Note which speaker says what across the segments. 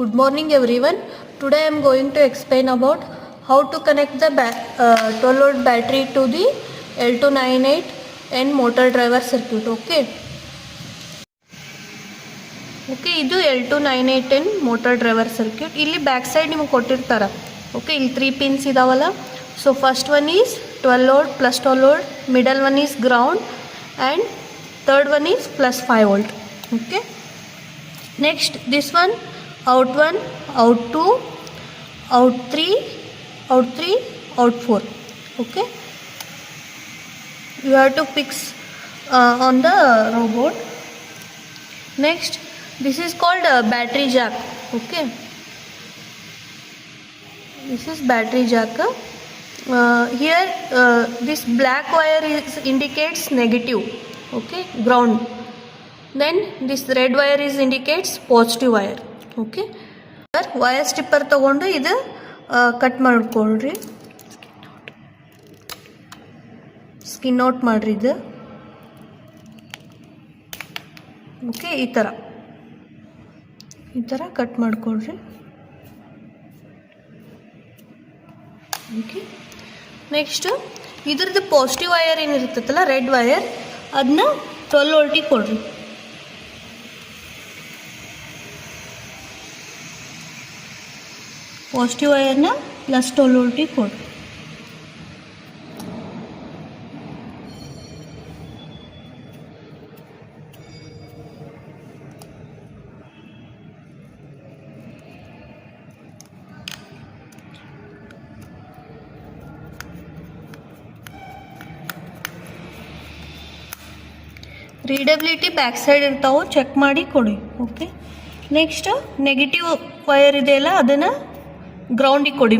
Speaker 1: Good morning everyone. Today I am going to explain about how to connect the 12 volt battery to the L298N motor driver circuit. Okay, ಇದು L298N motor driver circuit. ಇಲ್ಲಿ back side ನಿಮಗೆ ಕೊಟ್ಟಿರ್ತಾರೆ. Okay, ಇಲ್ಲಿ 3 pins ಇದಾವಲ್ಲ. So first one is 12 volt plus 12 volt, middle one is ground and third one is plus 5 volt. Okay, next this one out 1, out 2, out 3, out 3, out 4. Okay, you have to fix on the robot. Next, this is called battery jack. Okay, this is battery jack. Here this black wire indicates negative. Okay, ground. Then this red wire indicates positive wire. Okay, wire stripper ತಗೊಂಡು ಇದು cut ಮಾಡ್ಕೊಳ್ರಿ, skin out ಮಾಡ್ರಿ ಇದು. Okay, ಈ ಥರ cut ಮಾಡ್ಕೊಳ್ರಿ. Okay, next ಇದ್ರದ್ದು positive wire ಏನಿರ್ತೈತಲ್ಲ, red wire, ಅದನ್ನ 12 ವೋಲ್ಟಿಗೆ ಕೊಡ್ರಿ. ಪಾಸಿಟಿವ್ ವಯರ್ನ ಪ್ಲಸ್ 12 ವೋಲ್ಟಿಗೆ ಕೊಡಿ. ರೀಡಬಿಲಿಟಿ ಬ್ಯಾಕ್ ಸೈಡ್ ಇರ್ತಾವೆ, ಚೆಕ್ ಮಾಡಿ ಕೊಡಿ. ಓಕೆ, ನೆಕ್ಸ್ಟ್ ನೆಗೆಟಿವ್ ವಯರ್ ಇದೆಯಲ್ಲ, ಅದನ್ನು ಗ್ರೌಂಡಿಗೆ ಕೊಡಿ.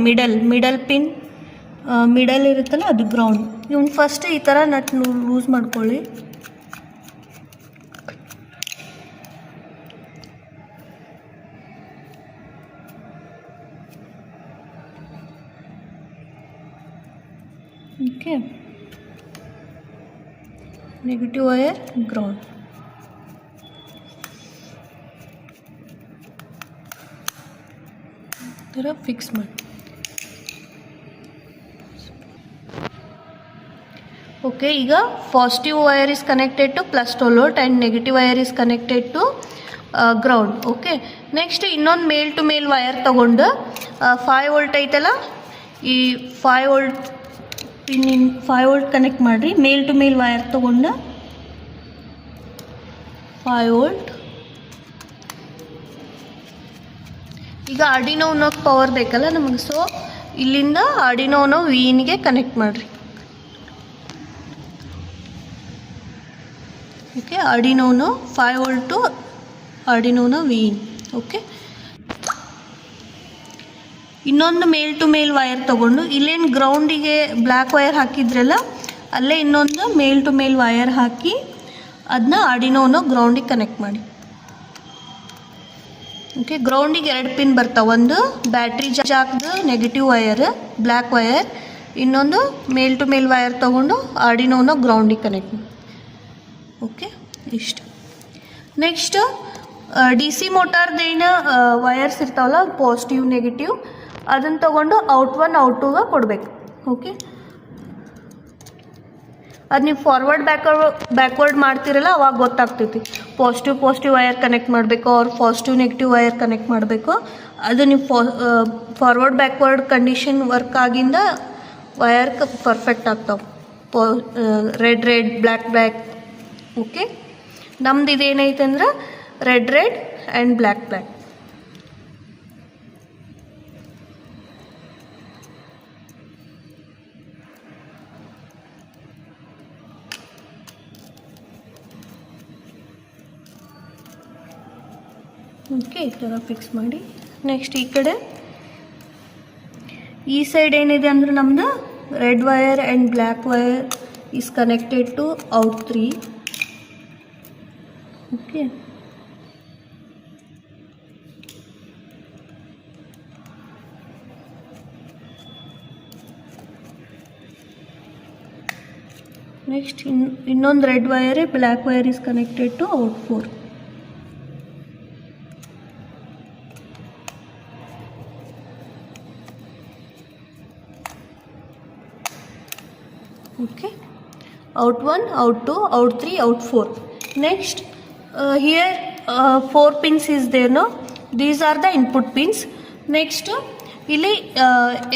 Speaker 1: ಮಿಡಲ್ ಪಿನ್ ಮಿಡಲ್ ಇರುತ್ತಲ್ಲ, ಅದು ಗ್ರೌಂಡ್. ಇವ್ನು ಫಸ್ಟ್ ಈ ಥರ ನಟ್ ಲೂಸ್ ಮಾಡ್ಕೊಳ್ಳಿ. Okay, negative wire ground. ಥರ ಫಿಕ್ಸ್ ಮಾಡಿ. ಓಕೆ, ಈಗ positive wire is connected to plus 12 volt and negative wire is connected to ground. Okay, next ಇನ್ನೊಂದು ಮೇಲ್ ಟು ಮೇಲ್ ವೈರ್ ತಗೊಂಡು 5 ವೋಲ್ಟ್ ಐತಲ್ಲ, ಈ 5 ವೋಲ್ಟ್ ಕನೆಕ್ಟ್ ಮಾಡಿರಿ. ಮೇಲ್ ಟು ಮೇಲ್ ವೈರ್ ತಗೊಂಡು 5 volt. ಈಗ ಆರ್ಡಿನೋನೋಗೆ ಪವರ್ ಬೇಕಲ್ಲ ನಮಗೆ, ಸೊ ಇಲ್ಲಿಂದ ಆರ್ಡಿನೋನೋ ವಿನ್ಗೆ ಕನೆಕ್ಟ್ ಮಾಡಿರಿ. Okay, Arduino 5 volt to Arduino VIN. Okay, ಇನ್ನೊಂದು ಮೇಲ್ ಟು ಮೇಲ್ ವೈರ್ ತೊಗೊಂಡು ಇಲ್ಲೇನು ಗ್ರೌಂಡಿಗೆ ಬ್ಲ್ಯಾಕ್ ವೈರ್ ಹಾಕಿದ್ರಲ್ಲ, ಅಲ್ಲೇ ಇನ್ನೊಂದು ಮೇಲ್ ಟು ಮೇಲ್ ವೈರ್ ಹಾಕಿ ಅದನ್ನ ಆರ್ಡಿನೋನೋ ಗ್ರೌಂಡಿಗೆ ಕನೆಕ್ಟ್ ಮಾಡಿ. ಓಕೆ, ಗ್ರೌಂಡಿಗೆ 2 ಪಿನ್ ಬರ್ತಾವೆ. ಒಂದು ಬ್ಯಾಟ್ರಿ ಜಾಕ್ದು ನೆಗೆಟಿವ್ ವಯರ್ ಬ್ಲ್ಯಾಕ್ ವಯರ್, ಇನ್ನೊಂದು ಮೇಲ್ ಟು ಮೇಲ್ ವಯರ್ ತೊಗೊಂಡು ಆರ್ಡಿನೋನೋ ಗ್ರೌಂಡಿಗೆ ಕನೆಕ್ಟ್ ಮಾಡಿ. ಓಕೆ, ಇಷ್ಟು. ನೆಕ್ಸ್ಟ್ DC ಮೋಟಾರ್ದೇನು ವಯರ್ಸ್ ಇರ್ತಾವಲ್ಲ, ಪಾಸಿಟಿವ್ ನೆಗೆಟಿವ್, ಅದನ್ನು ತೊಗೊಂಡು ಔಟ್ 1 ಔಟ್ 2ಗೆ ಕೊಡಬೇಕು. ಓಕೆ, ಅದು ನೀವು ಫಾರ್ವರ್ಡ್ ಬ್ಯಾಕ್ವರ್ಡ್ ಮಾಡ್ತಿರಲ್ಲ, ಅವಾಗ ಗೊತ್ತಾಗ್ತೈತಿ ಪಾಸಿಟಿವ್ ವಯರ್ ಕನೆಕ್ಟ್ ಮಾಡಬೇಕು ಅವ್ರು ಪಾಸಿಟಿವ್ ನೆಗೆಟಿವ್ ವಯರ್ ಕನೆಕ್ಟ್ ಮಾಡಬೇಕು. ಅದು ನೀವು ಫಾರ್ವರ್ಡ್ ಬ್ಯಾಕ್ವರ್ಡ್ ಕಂಡೀಷನ್ ವರ್ಕ್ ಆಗಿಂದ ವಯರ್ ಪರ್ಫೆಕ್ಟ್ ಆಗ್ತಾವೆ. Red black. ಓಕೆ, ನಮ್ದು ಇದೇನೈತೆ ಅಂದ್ರೆ ರೆಡ್ ಆ್ಯಂಡ್ ಬ್ಲ್ಯಾಕ್. ಓಕೆ, ಈ ಥರ ಫಿಕ್ಸ್ ಮಾಡಿ. ನೆಕ್ಸ್ಟ್ ಈ ಸೈಡ್ ಏನಿದೆ ಅಂದರೆ ನಮ್ಮದು red wire and black wire is connected to out 3. Okay, next ಇನ್ನೊಂದು red wire black wire is connected to out 4. Okay, out 1, out 2, out 3, out 4. Next, here 4 pins is there, no? These are the input pins. Next, ಇಲ್ಲಿ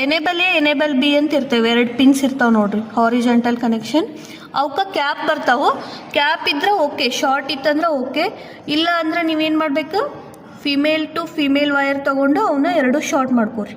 Speaker 1: enable A enable B ಅಂತ ಇರ್ತವೆ, 2 pins ಇರ್ತಾವೆ ನೋಡ್ರಿ, horizontal connection. ಅವಕ್ಕೆ cap ಬರ್ತಾವೆ. Cap ಇದ್ರೆ okay, short ಇತ್ತಂದ್ರೆ okay, ಇಲ್ಲ ಅಂದ್ರೆ ನೀವೇನು ಮಾಡಬೇಕು, ಫಿಮೇಲ್ ಟು ಫಿಮೇಲ್ ವೈರ್ ತೊಗೊಂಡು ಅವನ್ನ 2 ಶಾರ್ಟ್ ಮಾಡ್ಕೊರಿ.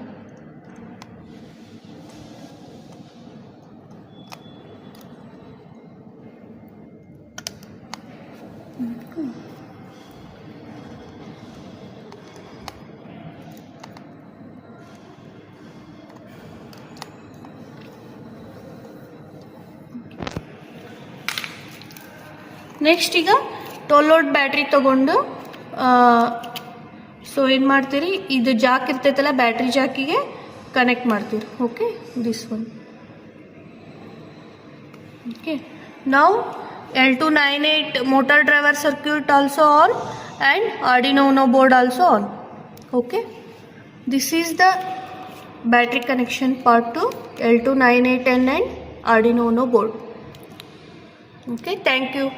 Speaker 1: ನೆಕ್ಸ್ಟ್ ಈಗ 12 ವೋಲ್ಟ್ ಬ್ಯಾಟ್ರಿ ತೊಗೊಂಡು ಸೊ ಏನು ಮಾಡ್ತೀರಿ, ಇದು ಜಾಕ್ ಇರ್ತೈತಲ್ಲ ಬ್ಯಾಟ್ರಿ ಜಾಕಿಗೆ ಕನೆಕ್ಟ್ ಮಾಡ್ತೀರಿ. Okay, this one. ಓಕೆ, ನಾವು L298 motor driver circuit also on and Arduino Uno board also on. Okay, this is the battery connection part to L298N and Arduino Uno board. Okay, thank you.